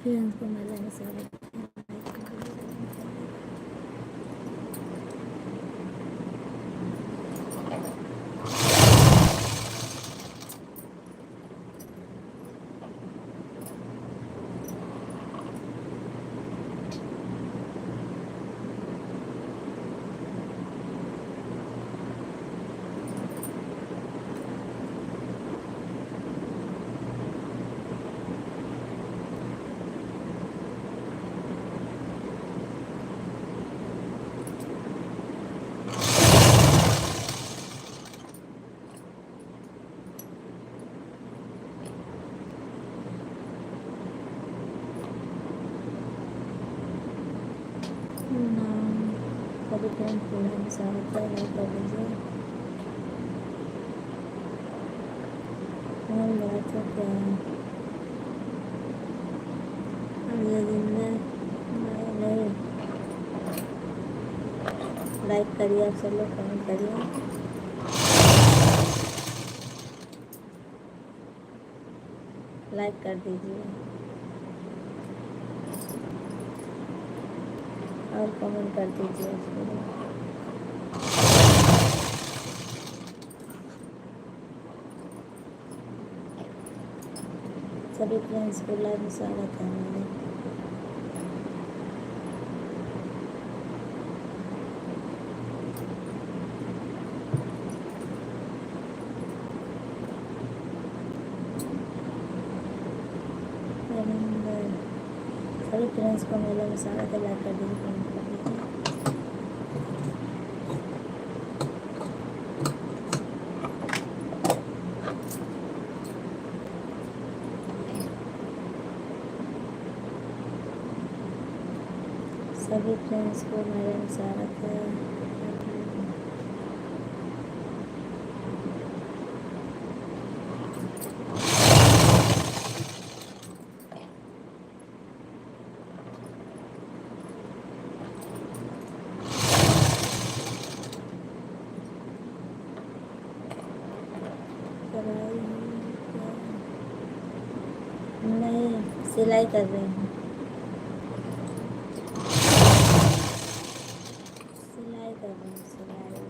Friends को मेले में स्वागत है। सभी फ्रेंड्स को मेले में स्वागत है। लाइक कर दीजिए। फोन बड़ा चुप है और ये दिन में नहीं लाइक करिए। आप सब लोग कमेंट करिए। लाइक कर दीजिए और कमेंट कर दीजिए। सभी फ्रेंड्स को लाइव में स्वागत है हमारे। सभी फ्रेंड्स को मेले में स्वागत है। लाइक कर दीजिए, कमेंट कर दीजिए। सभी फ्रेंड्स को मेले में स्वागत है। नहीं, सिलाई कर रही हूँ। सिलाई कर रही हूँ, सिलाई।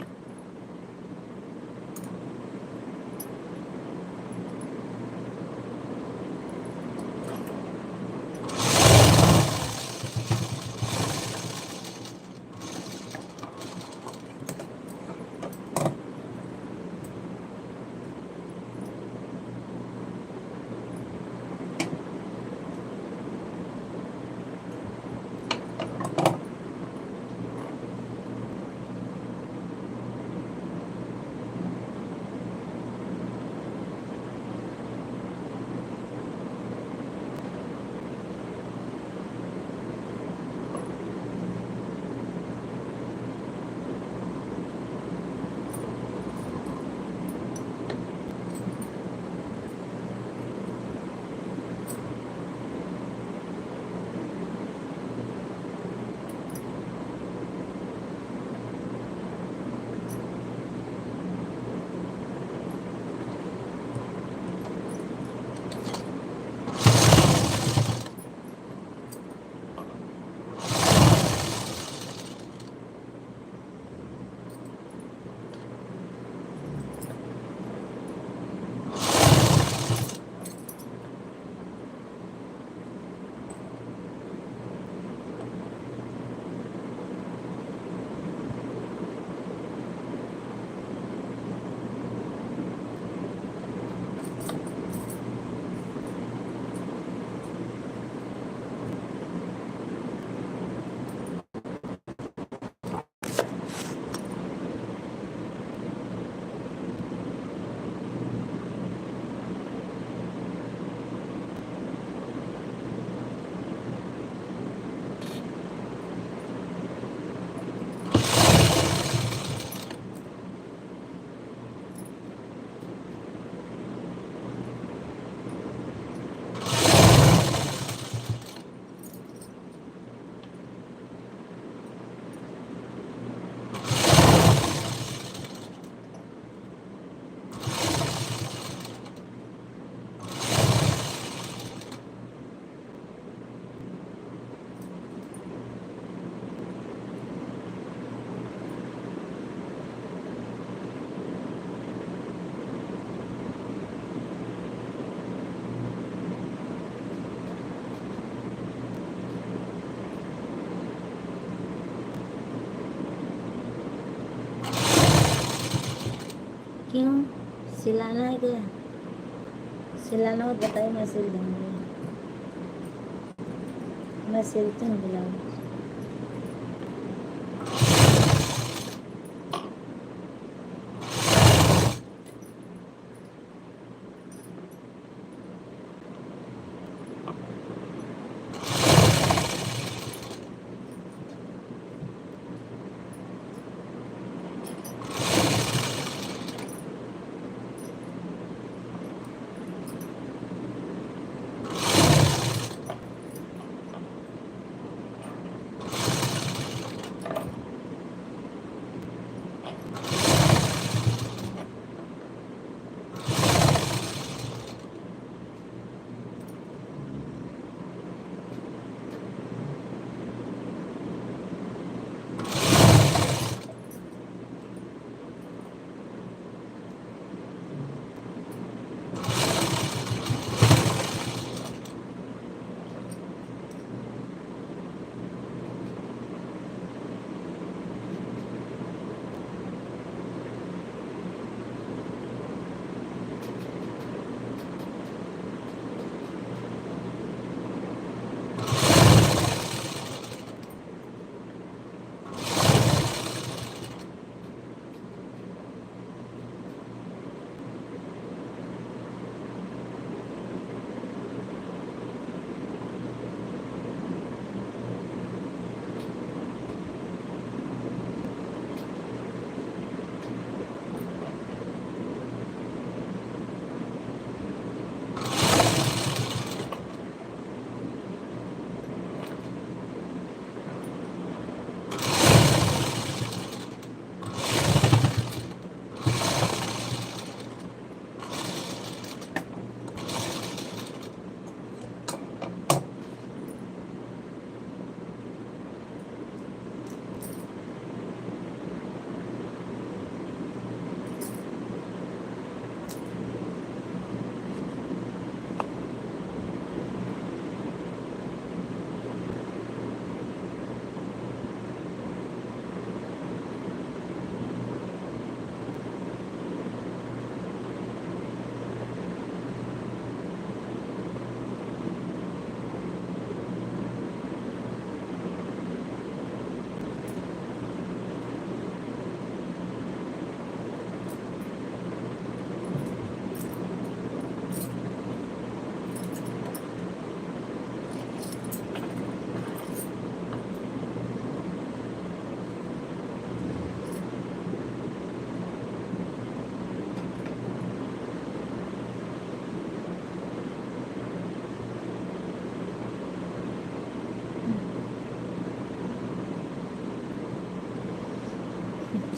क्यों, सिलाना है क्या? सिलाना हो बताइए, मैं सिल दूँगी। मैं सिलती हूँ ब्लाउज।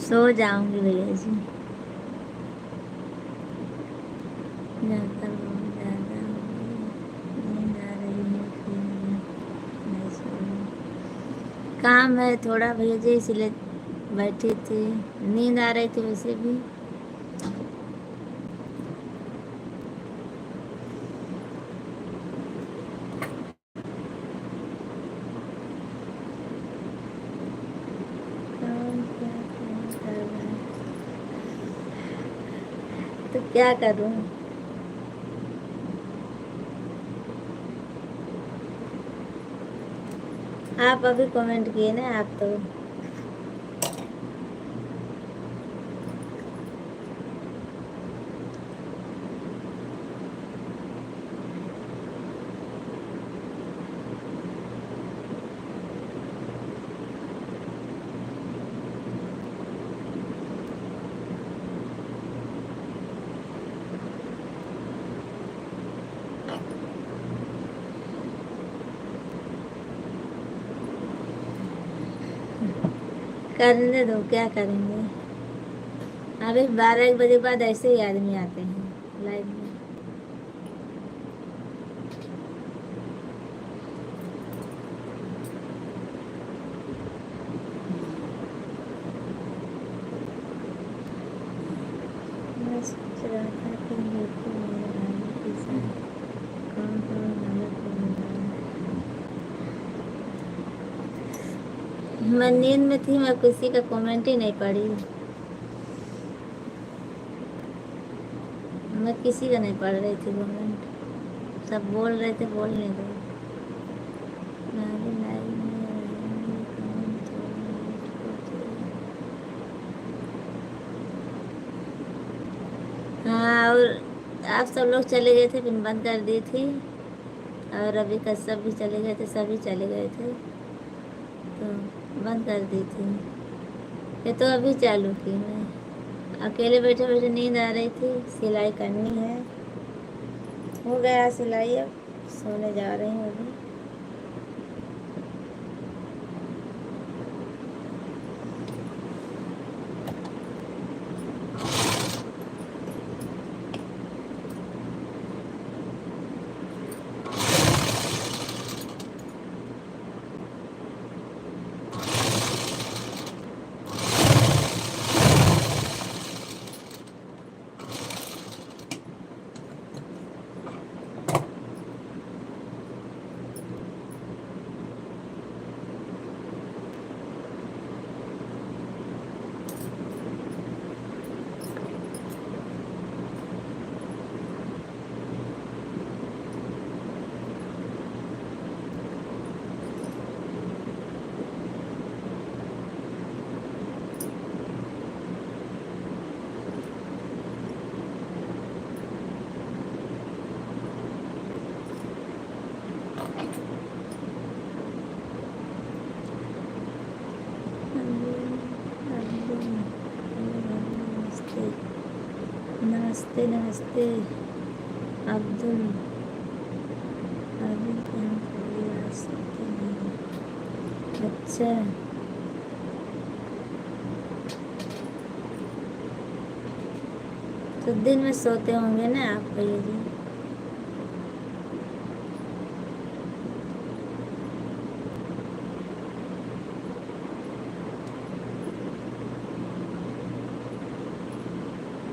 सो जाऊंगी भैया जी, जाकर बहुत ज़्यादा नींद आ रही है, फिर नहीं सो रही। काम है थोड़ा भैया जी, इसलिए बैठी थी, नींद आ रही थी वैसे भी। काम क्या कर रहा है, तो क्या करूं? आप अभी कमेंट किए ना आप तो। करने दो, क्या करेंगे? अभी 12 बजे बाद ऐसे ही आदमी आते हैं लाइव में। मैं सोच रहा था कि देखो मेरे भाई के साथ कौन कौन गलत हो रहा है। मैं नींद में थी, मैं किसी का कमेंट ही नहीं पढ़ी। किसी का नहीं पढ़ रही थी 2 मिनट, सब बोल रहे थे, बोलने दो। नारी नारी में रहेंगे कौन तो। हाँ, और आप सब लोग चले गए थे, फिर बंद कर दी थी। और अभी कश्यप भी चले गए थे, सभी चले गए थे, तो बंद कर दी थी। ये तो अभी चालू की मैं, अकेले बैठे बैठे नींद आ रही थी, सिलाई करनी है। हो गया सिलाई, अब सोने जा रही हूँ अभी। नमस्ते नमस्ते अब्दुल। अभी काम करिए, आ सकते नहीं। अच्छा, तो दिन में सोते होंगे ना आप भैया जी?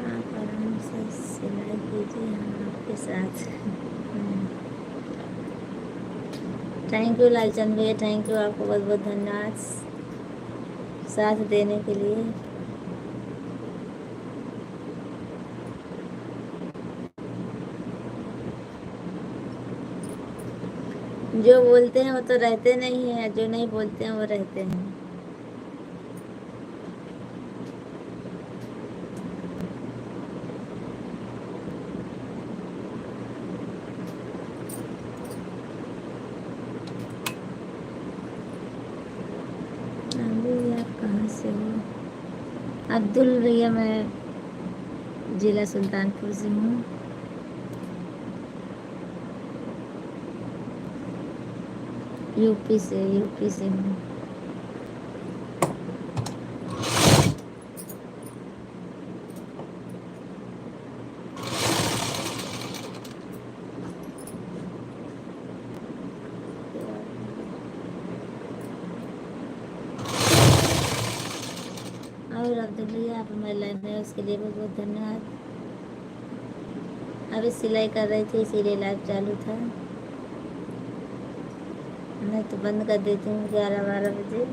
आप आराम से सिलाई कीजिए, हम आपके साथ। थैंक यू लालचंद भैया, थैंक यू, आपको बहुत बहुत धन्यवाद साथ देने के लिए। जो बोलते हैं वो तो रहते नहीं हैं, जो नहीं बोलते हैं वो रहते हैं। अभी आप कहाँ से हो? अब्दुल भैया, मैं जिला सुल्तानपुर से हूँ। यूपी से हूँ। और अब्दुल भैया, आप हमारे लाइफ में उसके लिए बहुत बहुत धन्यवाद। अभी सिलाई कर रही थी, इसीलिए लाइव चालू था, नहीं तो बंद कर देती हूँ 11-12 बजे।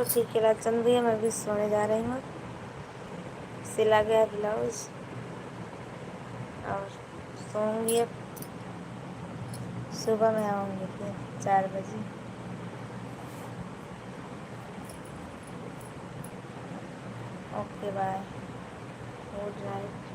चलो ठीक है, रात चंद भैया मैं भी सोने जा रही हूँ। सिला गया ब्लाउज और सोऊंगी अब। सुबह में आऊँगी फिर 4 बजे। Okay bye, good night.